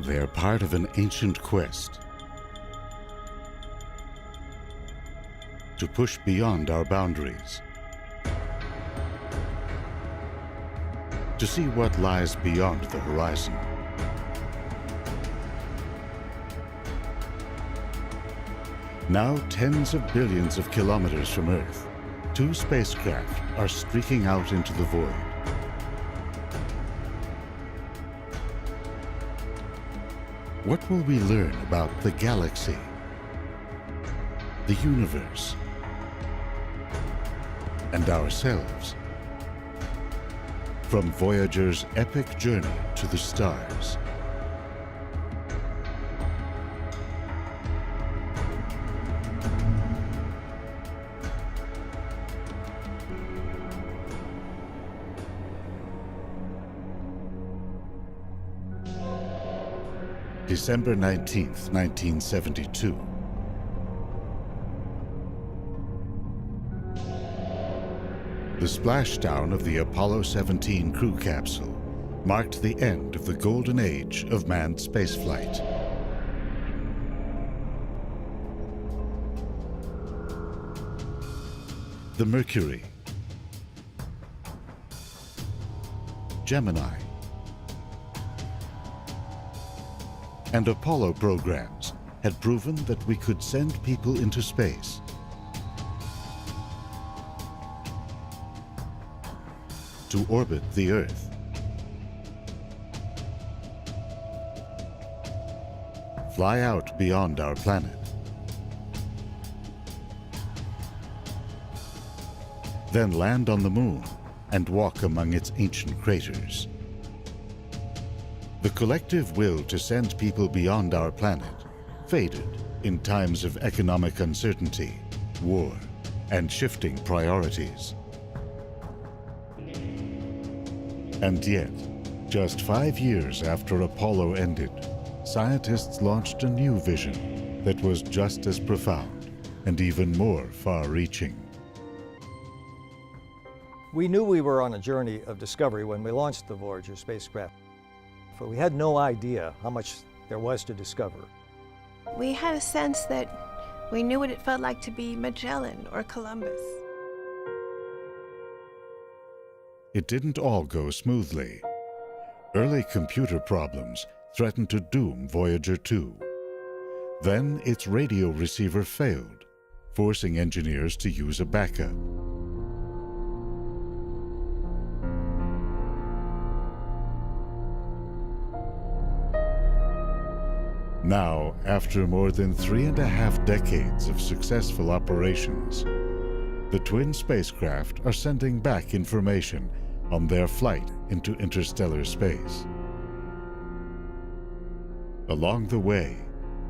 They are part of an ancient quest to push beyond our boundaries, to see what lies beyond the horizon. Now, tens of billions of kilometers from Earth, two spacecraft are streaking out into the void. What will we learn about the galaxy, the universe, and ourselves from Voyager's epic journey to the stars? December 19th, 1972. The splashdown of the Apollo 17 crew capsule marked the end of the golden age of manned spaceflight. The Mercury, Gemini, and Apollo programs had proven that we could send people into space. To orbit the Earth. Fly out beyond our planet. Then land on the Moon and walk among its ancient craters. The collective will to send people beyond our planet faded in times of economic uncertainty, war, and shifting priorities. And yet, just 5 years after Apollo ended, scientists launched a new vision that was just as profound and even more far-reaching. We knew we were on a journey of discovery when we launched the Voyager spacecraft, but we had no idea how much there was to discover. We had a sense that we knew what it felt like to be Magellan or Columbus. It didn't all go smoothly. Early computer problems threatened to doom Voyager 2. Then its radio receiver failed, forcing engineers to use a backup. Now, after more than 3.5 decades of successful operations, the twin spacecraft are sending back information on their flight into interstellar space. Along the way,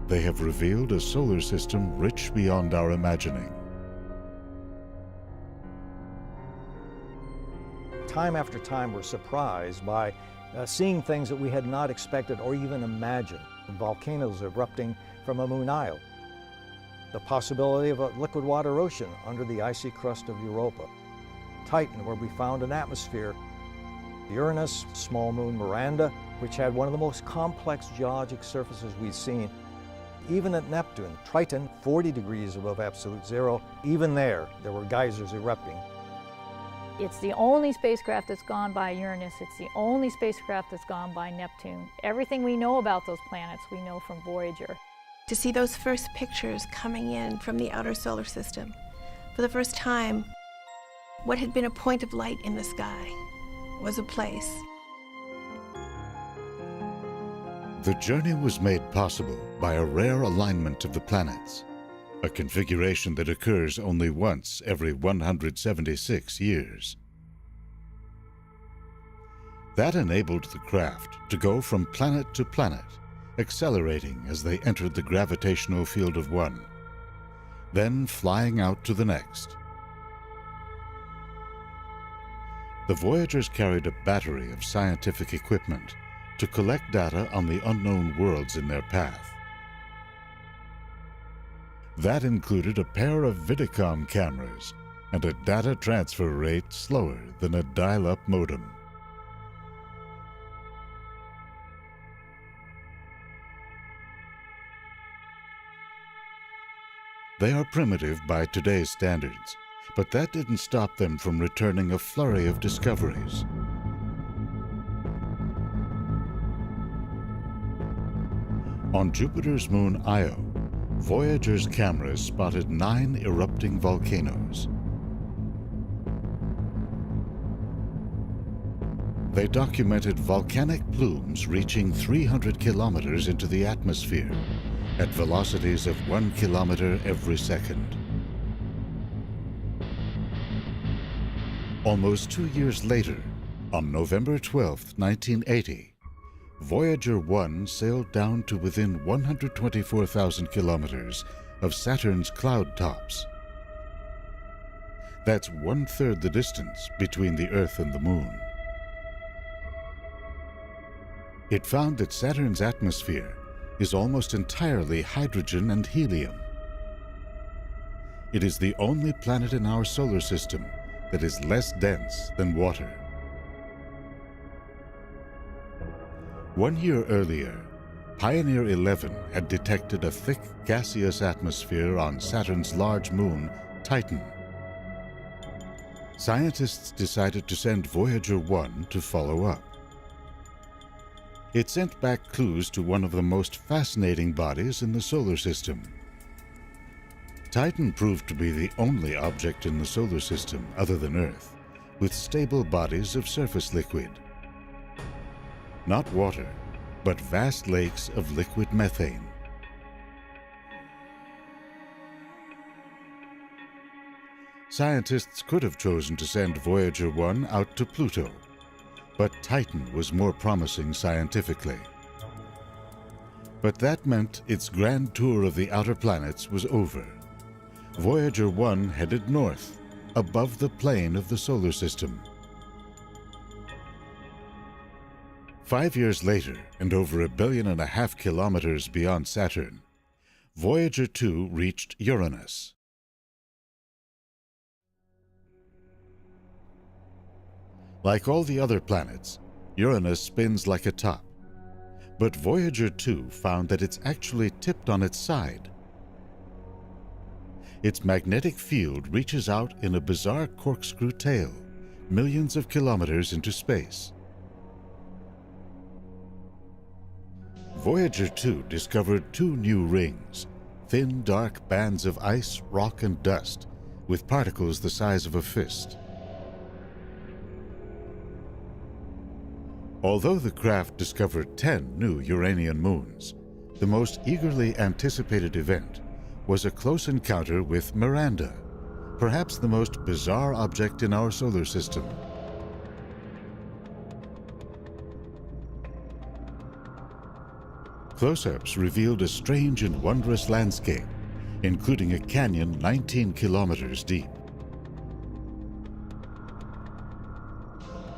they have revealed a solar system rich beyond our imagining. Time after time, we're surprised by seeing things that we had not expected or even imagined. Volcanoes erupting from a moon isle. The possibility of a liquid water ocean under the icy crust of Europa. Titan, where we found an atmosphere. Uranus, small moon Miranda, which had one of the most complex geologic surfaces we've seen. Even at Neptune, Triton, 40 degrees above absolute zero, even there were geysers erupting. It's the only spacecraft that's gone by Uranus. It's the only spacecraft that's gone by Neptune. Everything we know about those planets, we know from Voyager. To see those first pictures coming in from the outer solar system, for the first time, what had been a point of light in the sky was a place. The journey was made possible by a rare alignment of the planets, a configuration that occurs only once every 176 years. That enabled the craft to go from planet to planet, accelerating as they entered the gravitational field of one, then flying out to the next. The Voyagers carried a battery of scientific equipment to collect data on the unknown worlds in their path. That included a pair of Vidicom cameras and a data transfer rate slower than a dial-up modem. They are primitive by today's standards, but that didn't stop them from returning a flurry of discoveries. On Jupiter's moon Io, Voyager's cameras spotted 9 erupting volcanoes. They documented volcanic plumes reaching 300 kilometers into the atmosphere at velocities of 1 kilometer every second. Almost 2 years later, on November 12, 1980, Voyager 1 sailed down to within 124,000 kilometers of Saturn's cloud tops. That's 1/3 the distance between the Earth and the Moon. It found that Saturn's atmosphere is almost entirely hydrogen and helium. It is the only planet in our solar system that is less dense than water. 1 year earlier, Pioneer 11 had detected a thick gaseous atmosphere on Saturn's large moon, Titan. Scientists decided to send Voyager 1 to follow up. It sent back clues to one of the most fascinating bodies in the solar system. Titan proved to be the only object in the solar system, other than Earth, with stable bodies of surface liquid. Not water, but vast lakes of liquid methane. Scientists could have chosen to send Voyager 1 out to Pluto, but Titan was more promising scientifically. But that meant its grand tour of the outer planets was over. Voyager 1 headed north, above the plane of the solar system. 5 years later, and over 1.5 billion kilometers beyond Saturn, Voyager 2 reached Uranus. Like all the other planets, Uranus spins like a top. But Voyager 2 found that it's actually tipped on its side. Its magnetic field reaches out in a bizarre corkscrew tail, millions of kilometers into space. Voyager 2 discovered 2 new rings, thin, dark bands of ice, rock, and dust, with particles the size of a fist. Although the craft discovered 10 new Uranian moons, the most eagerly anticipated event was a close encounter with Miranda, perhaps the most bizarre object in our solar system. Close-ups revealed a strange and wondrous landscape, including a canyon 19 kilometers deep.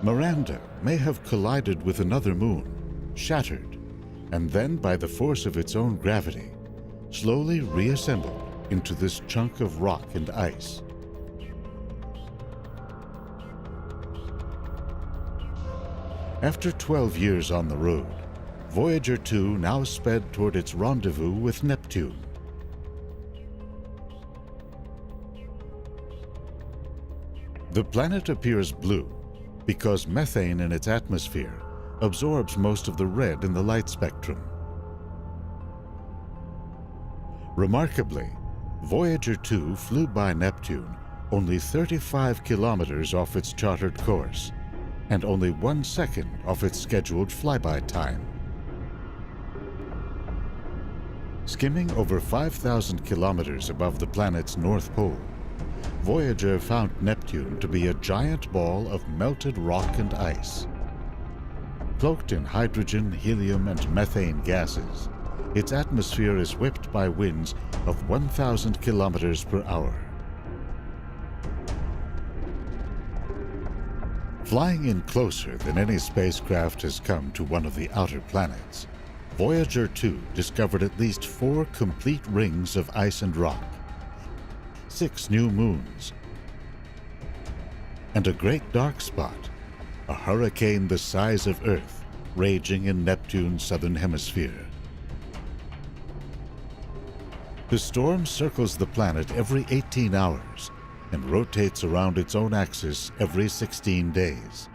Miranda may have collided with another moon, shattered, and then, by the force of its own gravity, slowly reassembled into this chunk of rock and ice. After 12 years on the road, Voyager 2 now sped toward its rendezvous with Neptune. The planet appears blue because methane in its atmosphere absorbs most of the red in the light spectrum. Remarkably, Voyager 2 flew by Neptune only 35 kilometers off its chartered course and only 1 second off its scheduled flyby time. Skimming over 5,000 kilometers above the planet's north pole, Voyager found Neptune to be a giant ball of melted rock and ice. Cloaked in hydrogen, helium, and methane gases, its atmosphere is whipped by winds of 1,000 kilometers per hour. Flying in closer than any spacecraft has come to one of the outer planets, Voyager 2 discovered at least 4 complete rings of ice and rock, 6 new moons, and a great dark spot, a hurricane the size of Earth, raging in Neptune's southern hemisphere. The storm circles the planet every 18 hours and rotates around its own axis every 16 days.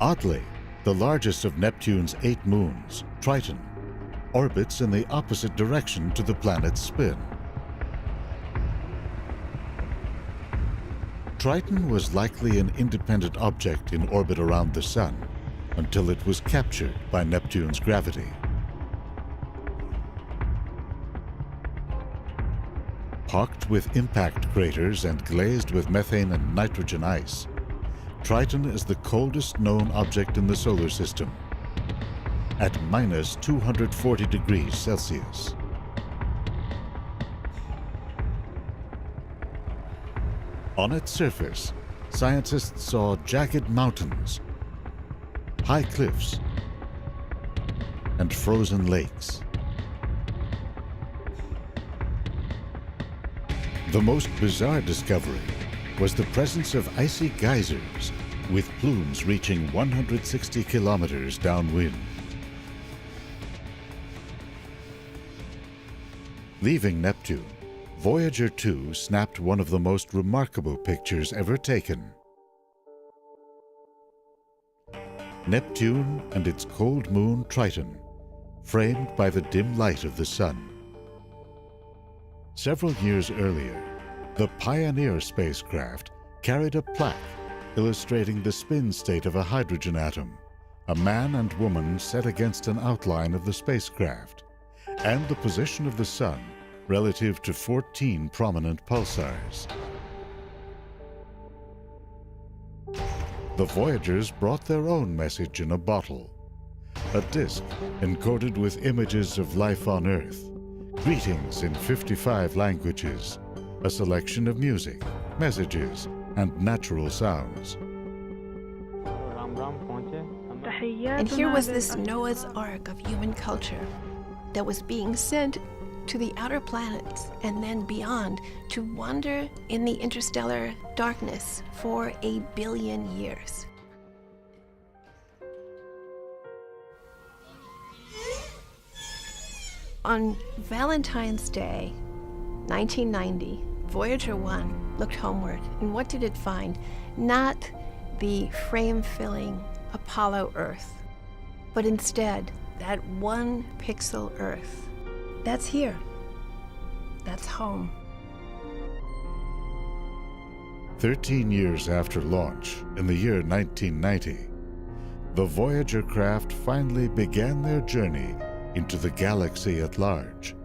Oddly, the largest of Neptune's 8 moons, Triton, orbits in the opposite direction to the planet's spin. Triton was likely an independent object in orbit around the Sun until it was captured by Neptune's gravity. Pocked with impact craters and glazed with methane and nitrogen ice, Triton is the coldest known object in the solar system, at minus 240 degrees Celsius. On its surface, scientists saw jagged mountains, high cliffs, and frozen lakes. The most bizarre discovery was the presence of icy geysers with plumes reaching 160 kilometers downwind. Leaving Neptune, Voyager 2 snapped one of the most remarkable pictures ever taken. Neptune and its cold moon Triton, framed by the dim light of the Sun. Several years earlier, the Pioneer spacecraft carried a plaque illustrating the spin state of a hydrogen atom, a man and woman set against an outline of the spacecraft, and the position of the Sun relative to 14 prominent pulsars. The Voyagers brought their own message in a bottle, a disk encoded with images of life on Earth, greetings in 55 languages, a selection of music, messages, and natural sounds. And here was this Noah's Ark of human culture that was being sent to the outer planets and then beyond to wander in the interstellar darkness for 1 billion years. On Valentine's Day, 1990, Voyager 1 looked homeward, and what did it find? Not the frame-filling Apollo Earth, but instead that 1 pixel Earth. That's here. That's home. 13 years after launch, in the year 1990, the Voyager craft finally began their journey into the galaxy at large.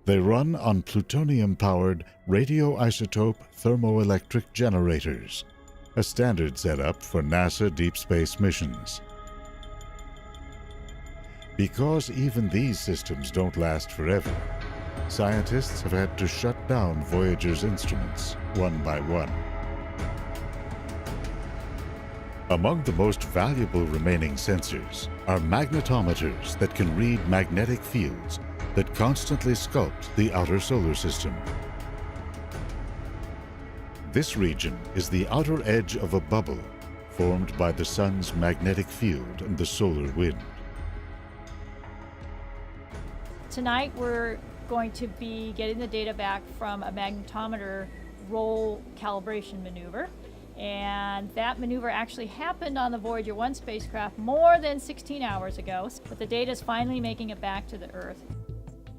They run on plutonium-powered radioisotope thermoelectric generators, a standard setup for NASA deep space missions. Because even these systems don't last forever, scientists have had to shut down Voyager's instruments one by one. Among the most valuable remaining sensors are magnetometers that can read magnetic fields that constantly sculpt the outer solar system. This region is the outer edge of a bubble formed by the Sun's magnetic field and the solar wind. Tonight we're going to be getting the data back from a magnetometer roll calibration maneuver. And that maneuver actually happened on the Voyager 1 spacecraft more than 16 hours ago, but the data is finally making it back to the Earth.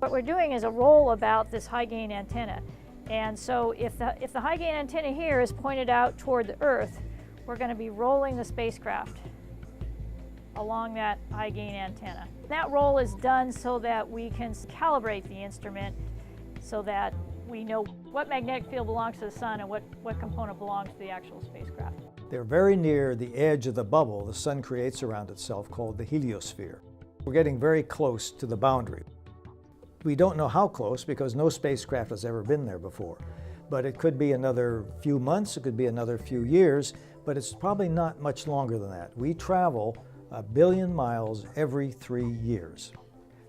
What we're doing is a roll about this high gain antenna. And so if the high gain antenna here is pointed out toward the Earth, we're going to be rolling the spacecraft along that high gain antenna. That roll is done so that we can calibrate the instrument so that we know what magnetic field belongs to the Sun and what component belongs to the actual spacecraft. They're very near the edge of the bubble the Sun creates around itself, called the heliosphere. We're getting very close to the boundary. We don't know how close because no spacecraft has ever been there before. But it could be another few months, it could be another few years, but it's probably not much longer than that. We travel 1 billion miles every 3 years.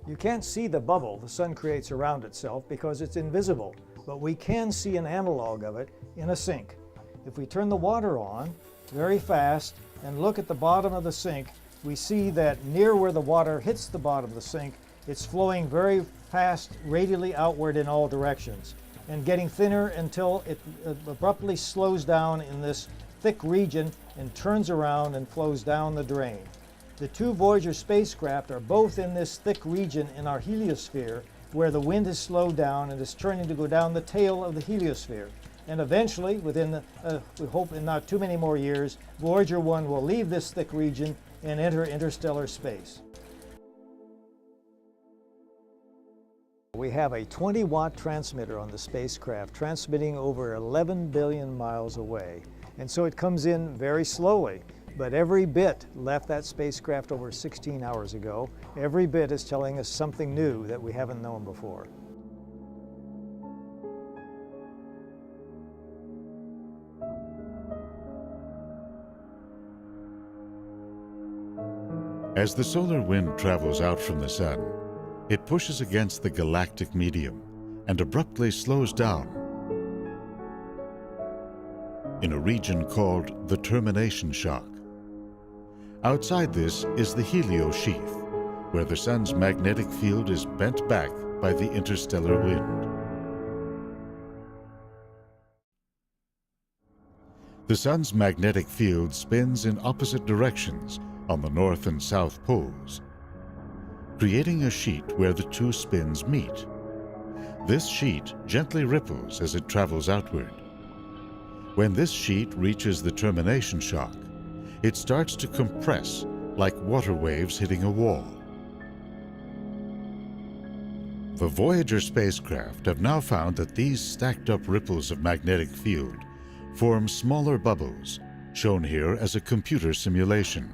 You can't see the bubble the Sun creates around itself because it's invisible, but we can see an analog of it in a sink. If we turn the water on very fast and look at the bottom of the sink, we see that near where the water hits the bottom of the sink, it's flowing very fast radially outward in all directions and getting thinner until it abruptly slows down in this thick region and turns around and flows down the drain. The two Voyager spacecraft are both in this thick region in our heliosphere where the wind has slowed down and is turning to go down the tail of the heliosphere. And eventually, within, we hope in not too many more years, Voyager 1 will leave this thick region and enter interstellar space. We have a 20-watt transmitter on the spacecraft transmitting over 11 billion miles away. And so it comes in very slowly, but every bit left that spacecraft over 16 hours ago. Every bit is telling us something new that we haven't known before. As the solar wind travels out from the sun, it pushes against the galactic medium and abruptly slows down in a region called the termination shock. Outside this is the heliosheath, where the sun's magnetic field is bent back by the interstellar wind. The sun's magnetic field spins in opposite directions on the north and south poles, creating a sheet where the two spins meet. This sheet gently ripples as it travels outward. When this sheet reaches the termination shock, it starts to compress like water waves hitting a wall. The Voyager spacecraft have now found that these stacked up ripples of magnetic field form smaller bubbles, shown here as a computer simulation.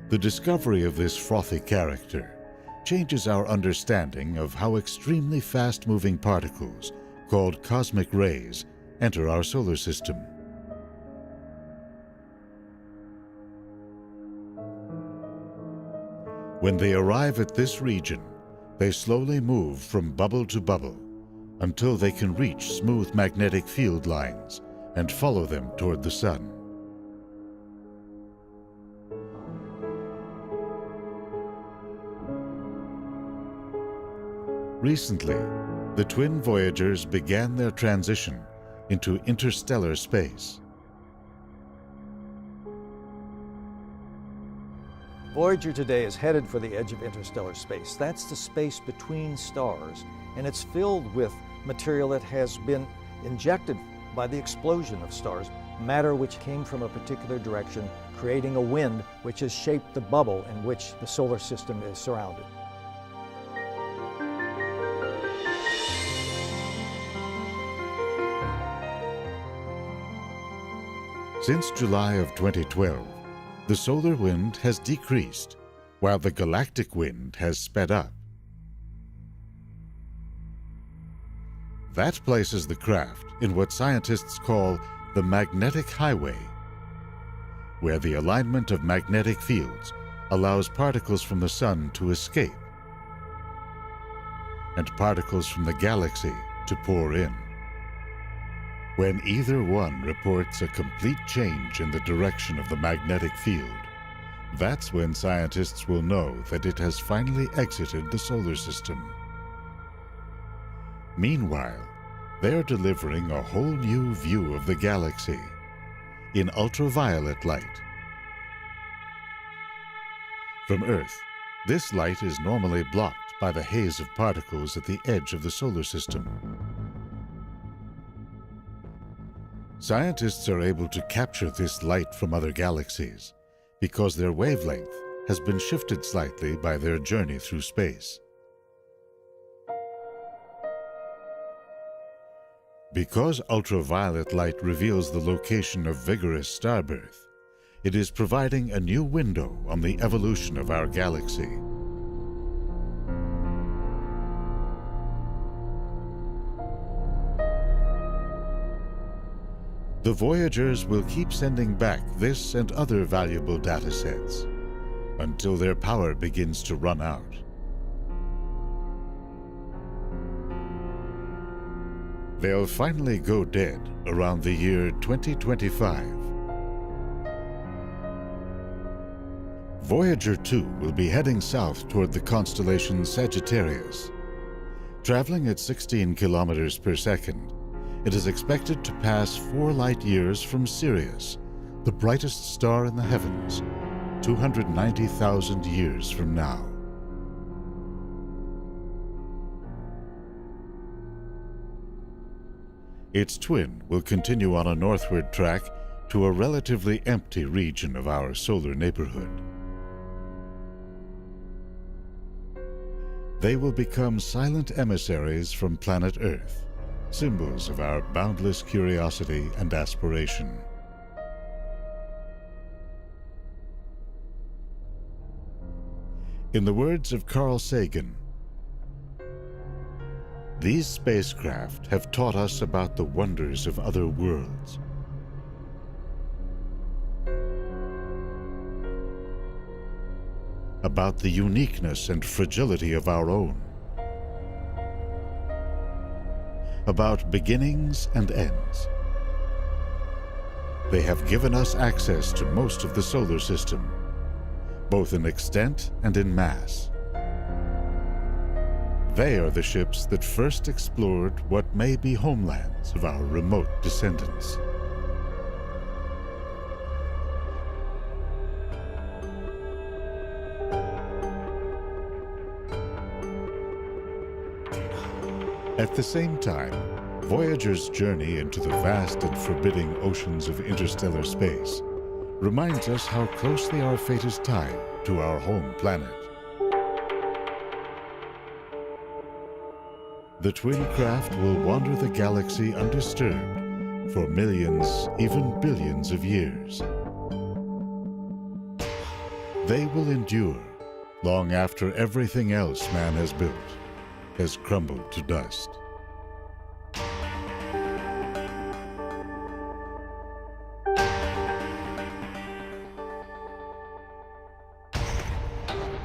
The discovery of this frothy character changes our understanding of how extremely fast-moving particles, called cosmic rays, enter our solar system. When they arrive at this region, they slowly move from bubble to bubble until they can reach smooth magnetic field lines and follow them toward the sun. Recently, the twin Voyagers began their transition into interstellar space. Voyager today is headed for the edge of interstellar space. That's the space between stars, and it's filled with material that has been injected by the explosion of stars, matter which came from a particular direction, creating a wind which has shaped the bubble in which the solar system is surrounded. Since July of 2012, the solar wind has decreased, while the galactic wind has sped up. That places the craft in what scientists call the magnetic highway, where the alignment of magnetic fields allows particles from the sun to escape and particles from the galaxy to pour in. When either one reports a complete change in the direction of the magnetic field, that's when scientists will know that it has finally exited the solar system. Meanwhile, they're delivering a whole new view of the galaxy in ultraviolet light. From Earth, this light is normally blocked by the haze of particles at the edge of the solar system. Scientists are able to capture this light from other galaxies because their wavelength has been shifted slightly by their journey through space. Because ultraviolet light reveals the location of vigorous starbirth, it is providing a new window on the evolution of our galaxy. The Voyagers will keep sending back this and other valuable data sets until their power begins to run out. They'll finally go dead around the year 2025. Voyager 2 will be heading south toward the constellation Sagittarius. Traveling at 16 kilometers per second, it is expected to pass 4 light years from Sirius, the brightest star in the heavens, 290,000 years from now. Its twin will continue on a northward track to a relatively empty region of our solar neighborhood. They will become silent emissaries from planet Earth, symbols of our boundless curiosity and aspiration. In the words of Carl Sagan, "These spacecraft have taught us about the wonders of other worlds. About the uniqueness and fragility of our own. About beginnings and ends. They have given us access to most of the solar system, both in extent and in mass. They are the ships that first explored what may be homelands of our remote descendants." At the same time, Voyager's journey into the vast and forbidding oceans of interstellar space reminds us how closely our fate is tied to our home planet. The twin craft will wander the galaxy undisturbed for millions, even billions of years. They will endure long after everything else man has built has crumbled to dust.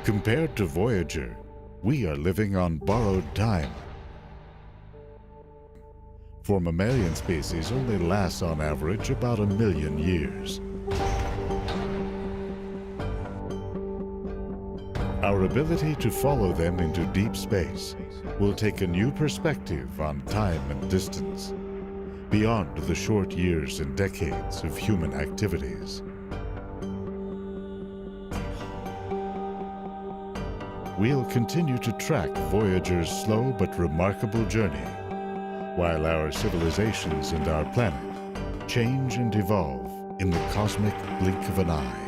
Compared to Voyager, we are living on borrowed time. For mammalian species only lasts on average about 1 million years. Our ability to follow them into deep space will take a new perspective on time and distance, beyond the short years and decades of human activities. We'll continue to track Voyager's slow but remarkable journey, while our civilizations and our planet change and evolve in the cosmic blink of an eye.